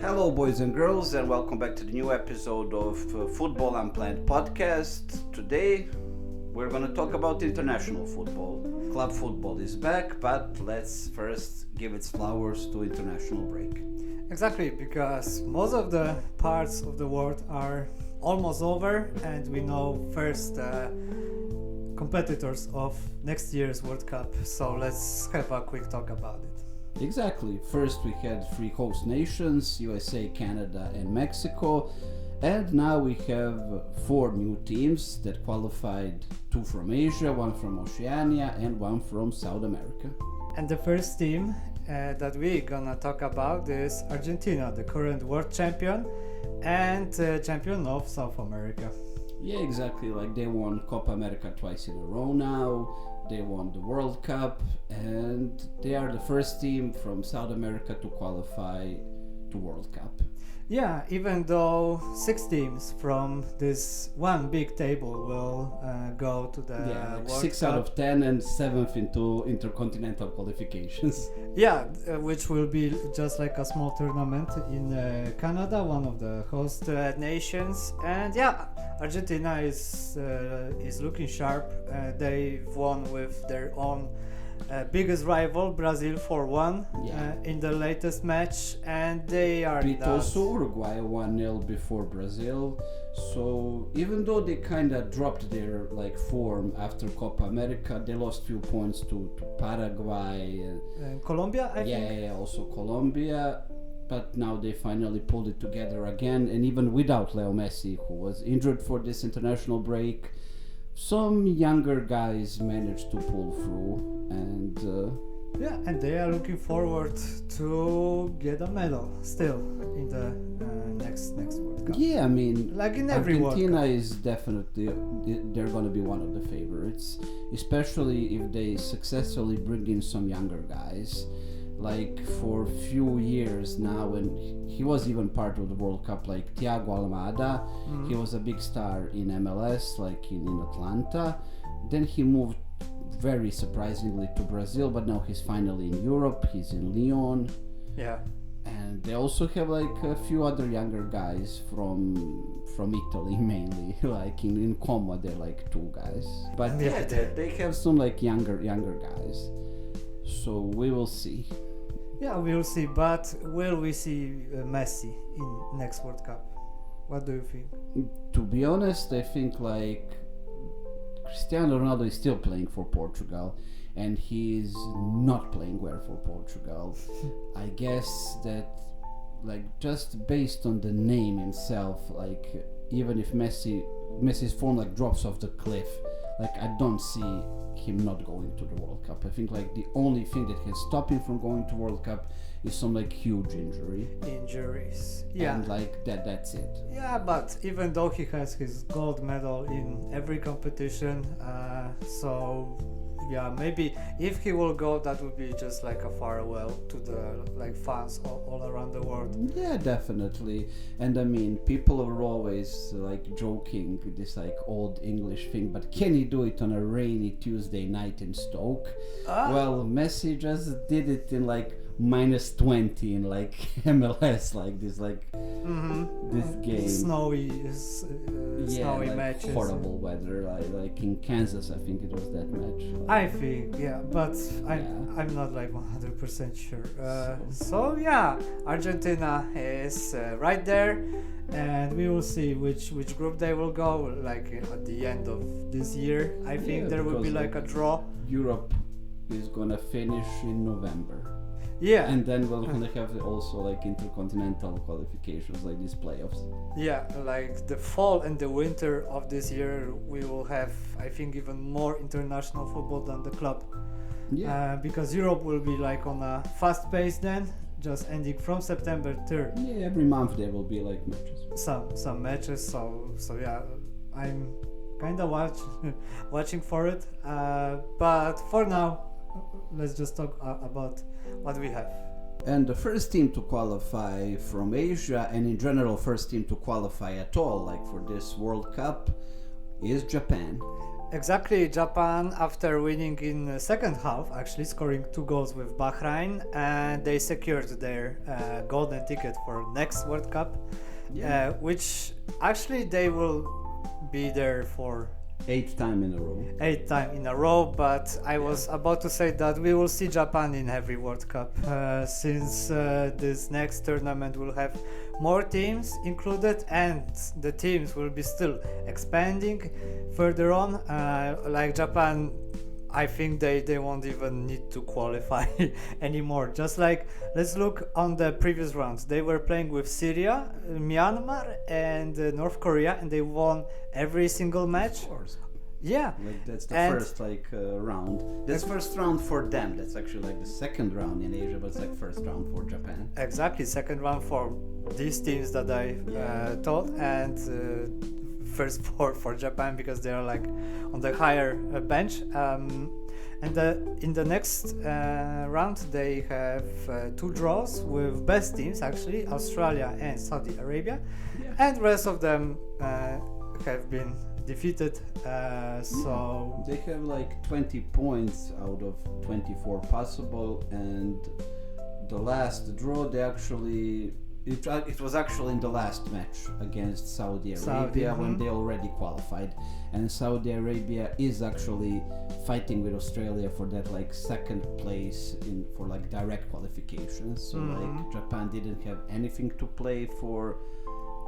Hello, boys and girls, and welcome back to the new episode of Football Unplanned podcast. Today, we're going to talk about international football. Club football is back, but let's first give its flowers to international break. Exactly, because most of the parts of the world are almost over, and we know first competitors of next year's World Cup. So let's have a quick talk about it. Exactly. First, we had three host nations: USA, Canada, and Mexico. And now we have four new teams that qualified: two from Asia, one from Oceania, and one from South America. And the first team that we're gonna talk about is Argentina, the current world champion and champion of South America. Yeah, exactly. Like they won Copa America twice in a row now. They won the World Cup, and they are the first team from South America to qualify to World Cup. Yeah, even though 6 teams from this one big table will go to the like World 6 Cup. out of 10 and 7th into intercontinental qualifications. Yeah, which will be just like a small tournament in Canada, one of the host nations. And yeah, Argentina is looking sharp. They've won with their own biggest rival, Brazil, 4-1 in the latest match, and they are beat also Uruguay 1-0 before Brazil. So even though they kind of dropped their form after Copa America, they lost few points to Paraguay and Colombia, I think. Yeah, also Colombia. But now they finally pulled it together again, and even without Leo Messi, who was injured for this international break, some younger guys managed to pull through, and and they are looking forward to get a medal still in the next World Cup. Yeah, I mean, like in every Argentina World Cup. is definitely they're going to be one of the favorites, especially if they successfully bring in some younger guys. Like for a few years now, and he was even part of the World Cup, like Thiago Almada. He was a big star in MLS, like in Atlanta. Then he moved very surprisingly to Brazil, but now he's finally in Europe. He's in Lyon. Yeah. And they also have like a few other younger guys from Italy mainly, like in Como they're like 2 guys. But yeah, they have some like younger guys. So we will see. Yeah, we'll see. But will we see Messi in next World Cup? What do you think? To be honest, I think like Cristiano Ronaldo is still playing for Portugal, and he's not playing well for Portugal. I guess that just based on the name itself, even if Messi's form drops off the cliff, I don't see him not going to the World Cup. I think the only thing that can stop him from going to World Cup is some huge injuries. Yeah, and that's it. Yeah, but even though he has his gold medal in every competition, so yeah, maybe if he will go, that would be just a farewell to the fans all around the world. Yeah, definitely. And I mean, people are always joking this old English thing, but can he do it on a rainy Tuesday night in Stoke? Well, Messi just did it in minus 20 in MLS, this game. Snowy matches. Horrible weather, like in Kansas, I think it was that match. I think, yeah, but I'm not 100% sure. So yeah, Argentina is right there, and we will see which group they will go. At the end of this year, I think there will be a draw. Europe is gonna finish in November. Yeah, and then we're gonna have also intercontinental qualifications, these playoffs. Yeah, the fall and the winter of this year, we will have, I think, even more international football than the club. Yeah. Because Europe will be on a fast pace then, just ending from September 3rd. Yeah, every month there will be matches. Some matches. So yeah, I'm kind of watching for it. But for now, let's just talk about what we have. And the first team to qualify from Asia, and in general first team to qualify at all for this World Cup, is Japan. Exactly, Japan, after winning in the second half, actually scoring 2 goals with Bahrain, and they secured their golden ticket for next World Cup, which actually they will be there for Eighth time in a row. 8 time in a row. But I was about to say that we will see Japan in every World Cup, since this next tournament will have more teams included, and the teams will be still expanding further on. Like Japan, I think they won't even need to qualify anymore. Just like, let's look on the previous rounds. They were playing with Syria, Myanmar, and North Korea, and they won every single match. Of course. Yeah, Like that's the And- first round. That's first round for them. That's actually like the second round in Asia, but it's like first round for Japan. exactly. Second round for these teams that I told, and first for Japan, because they are like on the higher bench. And in the next round they have 2 draws with best teams, actually Australia and Saudi Arabia, and rest of them have been defeated. So They have like 20 points out of 24 possible, and the last draw they actually it was actually in the last match against Saudi Arabia when they already qualified, and Saudi Arabia is actually fighting with Australia for that like second place in for like direct qualifications. So like Japan didn't have anything to play for.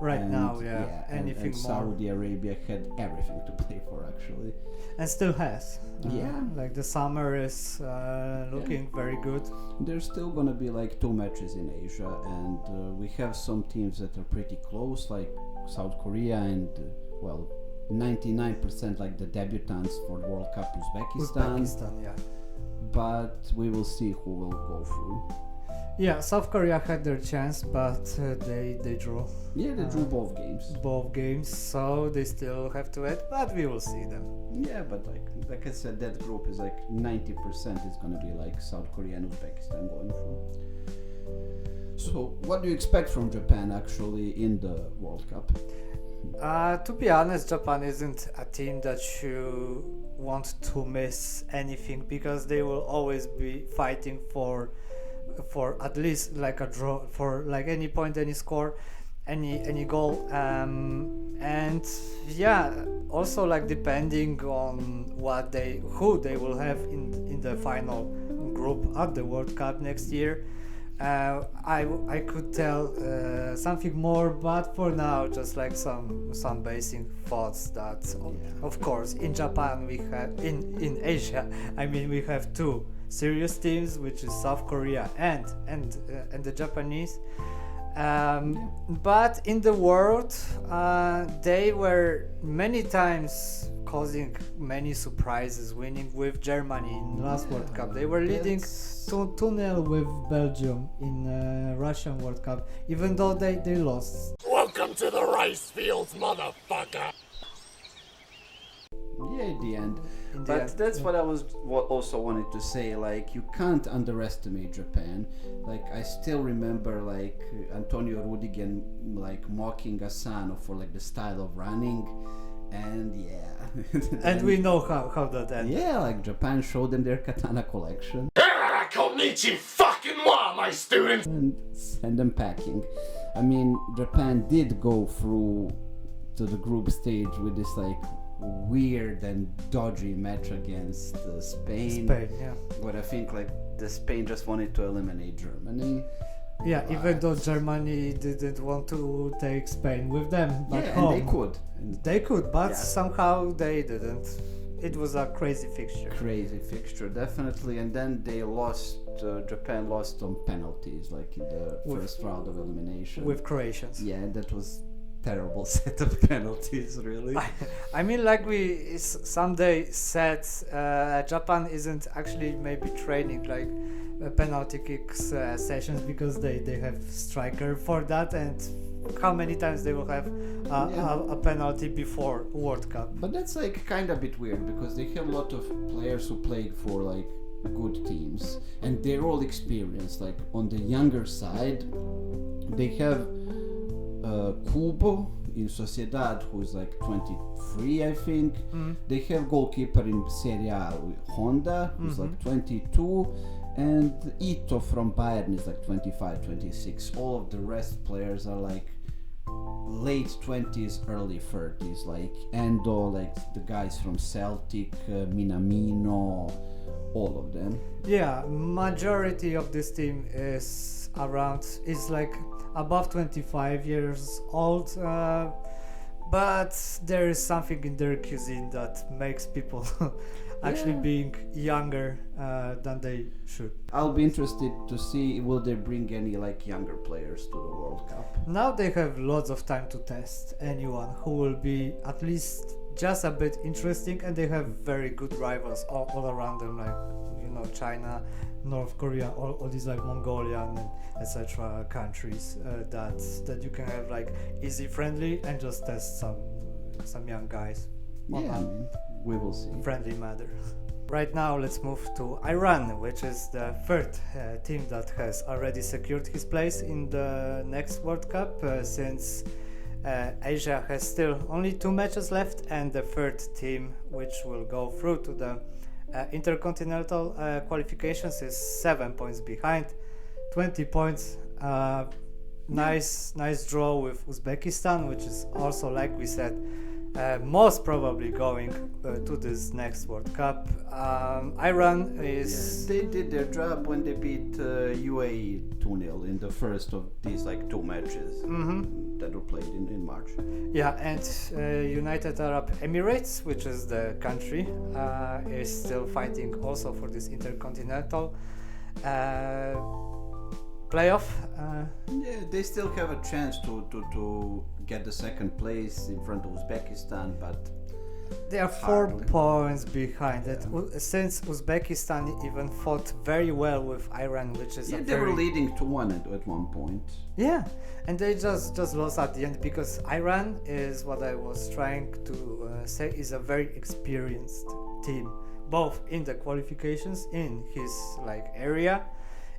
right now, and anything more, Saudi Arabia had everything to play for actually. and still has. Yeah. Like the summer is looking very good. There's still gonna be like 2 matches in Asia, and we have some teams that are pretty close, like South Korea and 99% like the debutants for the World Cup, Uzbekistan. Yeah. But we will see who will go through. Yeah, South Korea had their chance, but they drew Yeah, they drew both games. both games, so they still have to wait, but we will see them. Yeah, but like I said, that group is like 90% is gonna be like South Korea and Uzbekistan going through. So, what do you expect from Japan actually in the World Cup? To be honest, Japan isn't a team that you want to miss anything, because they will always be fighting for at least like a draw, for like any point, any score, any goal, and yeah, also like depending on who they will have in the final group at the World Cup next year. I could tell something more, but for now, just like some basic thoughts that of course in Japan we have in Asia, I mean, we have 2 serious teams, which is South Korea and the Japanese. But in the world, they were many times causing many surprises, winning with Germany in last World Cup. They were leading 2-0 with Belgium in Russian World Cup, even though they lost. Welcome to the rice fields, motherfucker! Yeah, in the end. In the But end, that's what I was also wanted to say. Like, you can't underestimate Japan. Like, I still remember like Antonio Rudigen like mocking Asano for like the style of running, and and we know how that ended. yeah, like Japan showed them their katana collection Konnichi fucking wa, my students! and send them packing. I mean, Japan did go through to the group stage with this like weird and dodgy match against Spain. Yeah. But I think like the Spain just wanted to eliminate Germany. Yeah, even though Germany didn't want to take Spain with them back Yeah, home. and they could. They could, but Yeah. somehow they didn't. It was a crazy fixture. Crazy fixture, definitely. And then they lost. Japan lost on penalties, like in the first round of elimination. With Croatians. Yeah, that was terrible set of penalties, really. I mean, like we someday said, Japan isn't actually maybe training like penalty kicks sessions, because they have striker for that, and how many times they will have a penalty before World Cup. But that's like kind of a bit weird, because they have a lot of players who played for like good teams, and they're all experienced. Like on the younger side, they have Kubo, in Sociedad, who's like 23, I think. They have goalkeeper in Serie A, Honda, who's like 22, and Ito from Bayern is like 25, 26. All of the rest players are like late 20s, early 30s, like Endo, like the guys from Celtic, Minamino, all of them. Yeah, majority of this team is like above 25 years old, but there is something in their cuisine that makes people actually being younger than they should. I'll be interested to see will they bring any like younger players to the World Cup. Now they have lots of time to test anyone who will be at least just a bit interesting, and they have very good rivals all around them, like China, North Korea, all these like Mongolian and etc. countries that you can have like easy friendly and just test some young guys. Yeah, we will see. Friendly matter. Right now, let's move to Iran, which is the third team that has already secured his place in the next World Cup, since Asia has still only 2 matches left, and the third team which will go through to the intercontinental qualifications is 7 points behind, 20 points. Nice draw with Uzbekistan, which is also, like we said, most probably going to this next World Cup. Iran is... They did their job when they beat UAE 2-0 in the first of these like 2 matches that were played in March. Yeah, and United Arab Emirates, which is the country, is still fighting also for this intercontinental playoff. Yeah, they still have a chance to get the second place in front of Uzbekistan, but they are 4 points behind it. Since Uzbekistan even fought very well with Iran, which is they were leading 2-1 at one point. Yeah, and they just lost at the end, because Iran is, what I was trying to say, is a very experienced team, both in the qualifications in his like area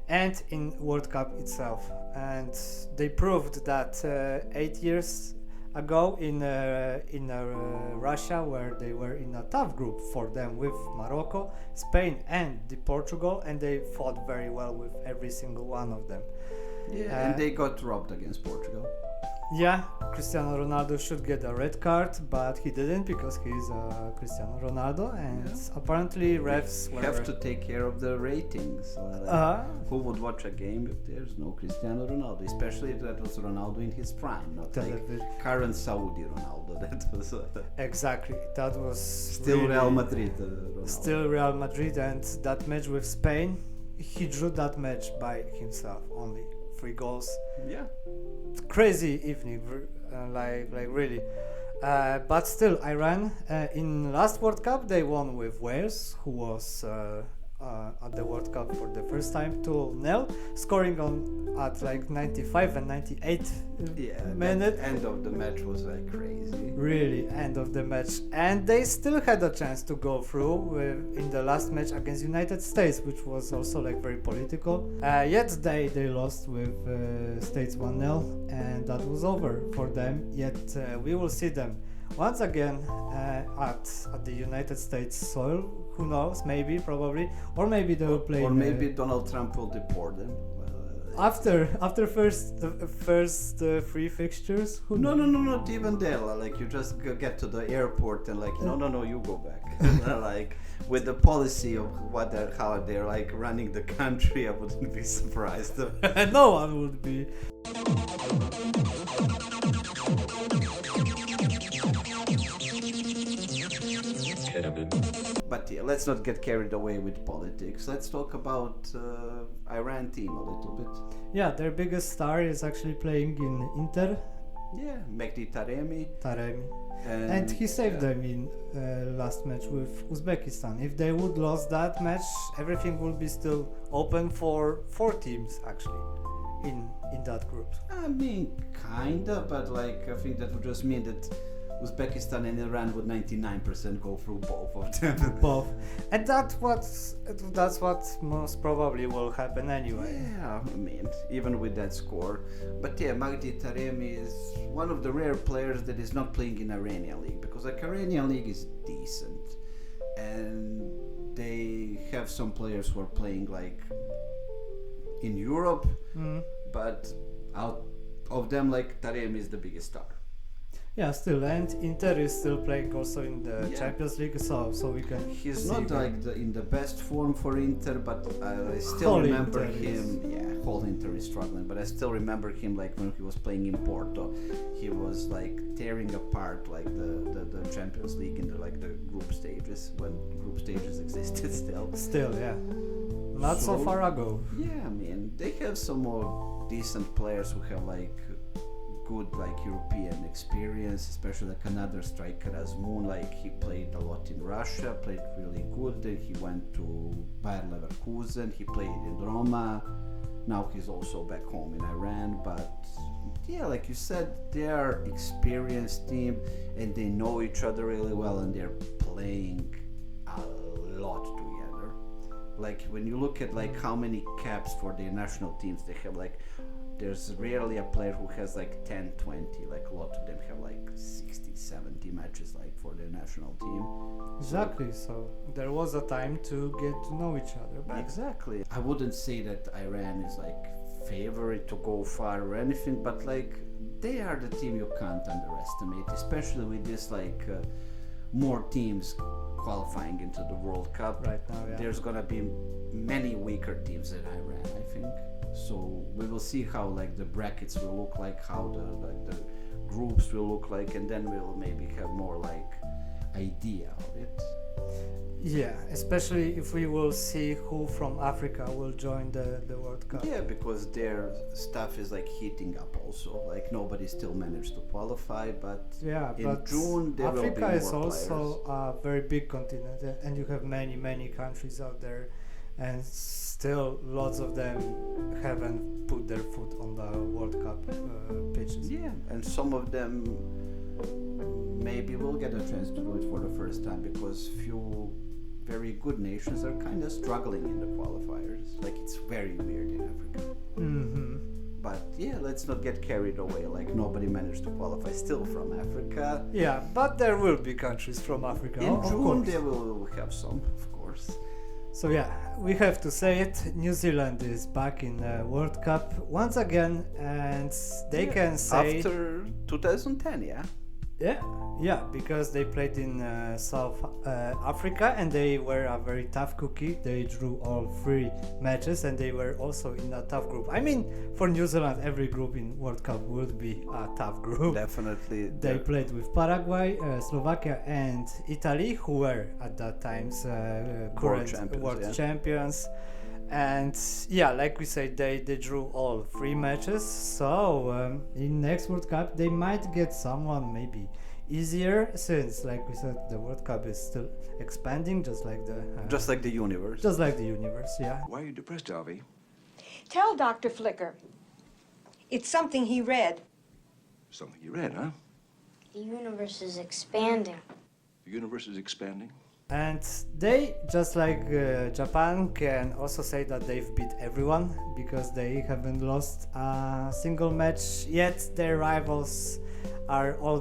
and in World Cup itself. And they proved that 8 years ago in Russia, where they were in a tough group for them with Morocco, Spain and Portugal, and they fought very well with every single one of them. Yeah, and they got robbed against Portugal. Yeah, Cristiano Ronaldo should get a red card, but he didn't, because he's Cristiano Ronaldo, and apparently refs have to take care of the ratings. Who would watch a game if there's no Cristiano Ronaldo? Especially if that was Ronaldo in his prime, not like current Saudi Ronaldo. That was exactly, that was still really Real Madrid. Still Real Madrid, and that match with Spain, he drew that match by himself, only 3 goals. Yeah, crazy evening, like really. But still, Iran in last World Cup they won with Wales, who was at the World Cup for the first time, 2-0, scoring at like 95 and 98 minutes. End of the match was like crazy. Really, end of the match, and they still had a chance to go through in the last match against United States, which was also like very political. Yet they lost with States 1-0, and that was over for them. Yet we will see them once again at the United States soil. Who knows? Maybe, probably, or maybe they will play. Or maybe Donald Trump will deport them. After first 3 fixtures. No, not even there. Like you just get to the airport and like no, you go back. Like with the policy of how they're like running the country, I wouldn't be surprised. No one would be. But yeah, let's not get carried away with politics. Let's talk about Iran team a little bit. Yeah, their biggest star is actually playing in Inter. Yeah, Mehdi Taremi. And he saved them in last match with Uzbekistan. If they would lost that match, everything would be still open for 4 teams actually in that group. I mean, kinda, but like I think that would just mean that Uzbekistan and Iran would 99% go through both of them. Both, and that's what most probably will happen anyway. Yeah, I mean, even with that score. But yeah, Magdi Taremi is one of the rare players that is not playing in Iranian League, because like Iranian League is decent, and they have some players who are playing like in Europe, but out of them, like Taremi is the biggest star. Yeah, still, and Inter is still playing also in the Yeah. Champions League, so we can. He's see not him. like in the best form for Inter, but I still Whole remember Inter him. Yeah, whole Inter is struggling, but I still remember him like when he was playing in Porto. He was like tearing apart like the Champions League in the like the group stages, when group stages existed still. Still, yeah, not so So- far ago. Yeah, I mean they have some more decent players who have like good like European experience, especially like another striker Azmoun. Like he played a lot in Russia, played really good. Then he went to Bayer Leverkusen. He played in Roma. Now he's also back home in Iran. But yeah, like you said, they are experienced team and they know each other really well, and they're playing a lot together. Like when you look at like how many caps for their national teams they have, like there's rarely a player who has like 10, 20, like a lot of them have like 60, 70 matches like for their national team. Exactly. So there was a time to get to know each other better. Exactly. I wouldn't say that Iran is like favorite to go far or anything, but like they are the team you can't underestimate, especially with this like more teams qualifying into the World Cup. Right now, yeah. There's gonna be many weaker teams than Iran, I think. So we will see how like the brackets will look like, how the groups will look like, and then we'll maybe have more like idea of it. Yeah, especially if we will see who from Africa will join the World Cup. Yeah, because their stuff is like heating up also. Like nobody still managed to qualify, but Yeah, in but June there will be Africa more is also players. a very big continent, and you have many countries out there, and still lots of them haven't put their foot on the World Cup pitches. Yeah, and some of them maybe will get a chance to do it for the first time, because few very good nations are kind of struggling in the qualifiers. Like it's very weird in Africa. Mm-hmm. But yeah, let's not get carried away. Like nobody managed to qualify still from Africa. Yeah, but there will be countries from Africa. In of June course. they will have some, of course. So yeah, we have to say it. New Zealand is back in the World Cup once again, and they can say after 2010, yeah. Yeah, because they played in South Africa, and they were a very tough cookie. They drew all 3 matches, and they were also in a tough group. I mean, for New Zealand, every group in World Cup would be a tough group. Definitely. They played with Paraguay, Slovakia, and Italy, who were at that times current world champions. And yeah, like we said, they drew all 3 matches. So in next World Cup, they might get someone maybe easier, since, like we said, the World Cup is still expanding, just like the universe. Just like the universe, yeah. Why are you depressed, Alvy? Tell Dr. Flicker. It's something he read. Something you read, huh? The universe is expanding. The universe is expanding. And they, just like Japan, can also say that they've beat everyone, because they haven't lost a single match yet. Their rivals are all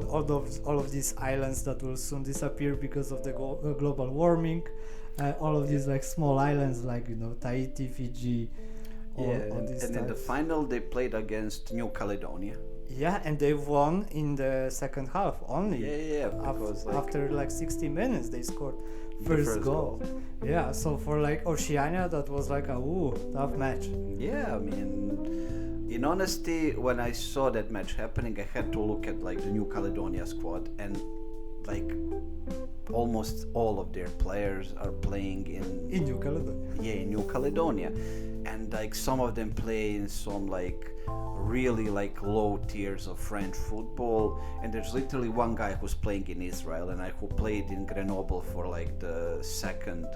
of these islands that will soon disappear because of the global warming. All of these like small islands, like Tahiti, Fiji. And in the final they played against New Caledonia. Yeah, and they won in the second half only. Yeah, because after like 60 minutes they scored first goal. Yeah, so for like Oceania that was like a tough match. Yeah, I mean, in honesty, when I saw that match happening, I had to look at like the New Caledonia squad, and like almost all of their players are playing in New Caledonia. Yeah, in New Caledonia, and like some of them play in some like really like low tiers of French football, and there's literally one guy who's playing in Israel, and who played in Grenoble for like the second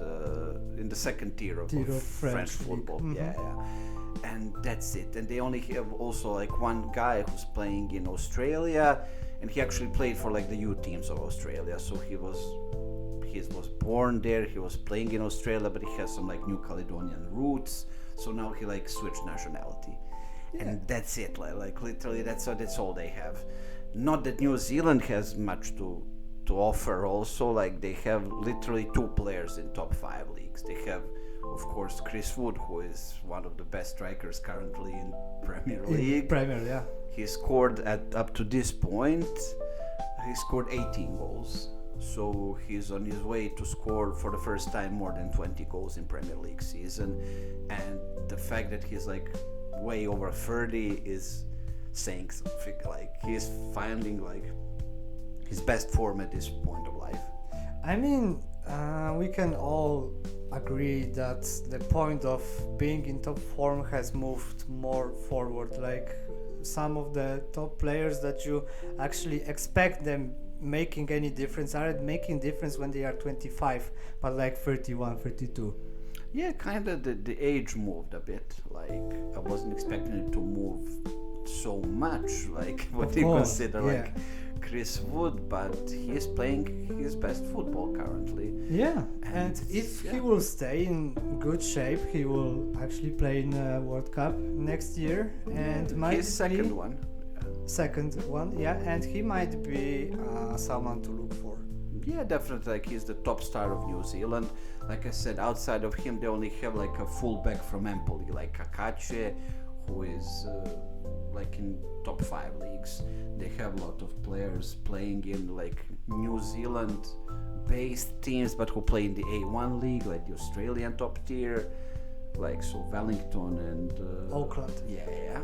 in the second tier of French football. Mm-hmm. And that's it. And they only have also like one guy who's playing in Australia, and he actually played for like the youth teams of Australia. So he was born there. He was playing in Australia, but he has some like New Caledonian roots. So now he like switched nationality, and that's it. Like literally, that's all they have. Not that New Zealand has much to offer. Also, like they have literally 2 players in top 5 leagues. They have, of course, Chris Wood, who is one of the best strikers currently in Premier League. He scored up to this point. He scored 18 goals. So he's on his way to score for the first time more than 20 goals in Premier League season, and the fact that he's like way over 30 is saying something. Like he's finding like his best form at this point of life. I mean, we can all agree that the point of being in top form has moved more forward. Like some of the top players that you actually expect them making any difference aren't making difference when they are 25, but like 31, 32. Yeah, kind of the age moved a bit. Like I wasn't expecting it to move so much. Like what you consider like Chris Wood, but he's playing his best football currently. Yeah, and if he will stay in good shape, he will actually play in the World Cup next year, and might his second one. And he might be someone to look for. Yeah, definitely. Like he's the top star of New Zealand. Like I said, outside of him, they only have like a fullback from Empoli, like Kakache, who is like in top 5 leagues. They have a lot of players playing in like New Zealand-based teams, but who play in the A1 league, like the Australian top tier, like so Wellington and Auckland. Yeah.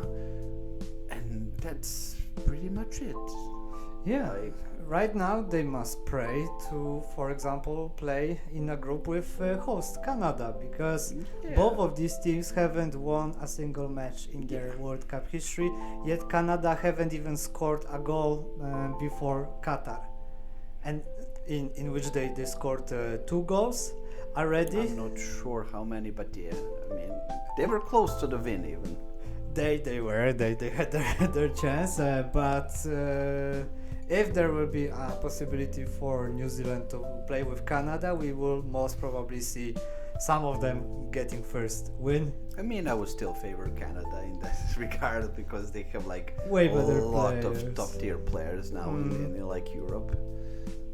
And that's pretty much it. Yeah. Right now they must pray to, for example, play in a group with host Canada, because both of these teams haven't won a single match in their World Cup history, yet Canada haven't even scored a goal before Qatar, and in which they scored 2 goals already. I'm not sure how many, but yeah, I mean, they were close to the win even. They had their chance, but if there will be a possibility for New Zealand to play with Canada, we will most probably see some of them getting first win. I mean, I would still favor Canada in that regard, because they have like way a better lot players. of top tier players now in like Europe.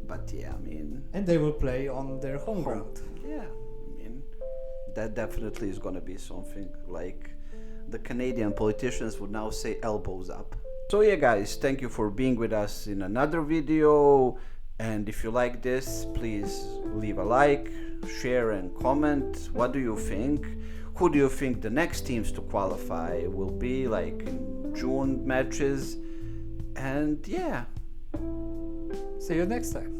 But yeah, I mean, and they will play on their home ground. Yeah, I mean, that definitely is gonna be something. Like the Canadian politicians would now say elbows up. So yeah guys, thank you for being with us in another video, and if you like this, please leave a like, share and comment. What do you think? Who do you think the next teams to qualify will be, like in June matches? And yeah, see you next time.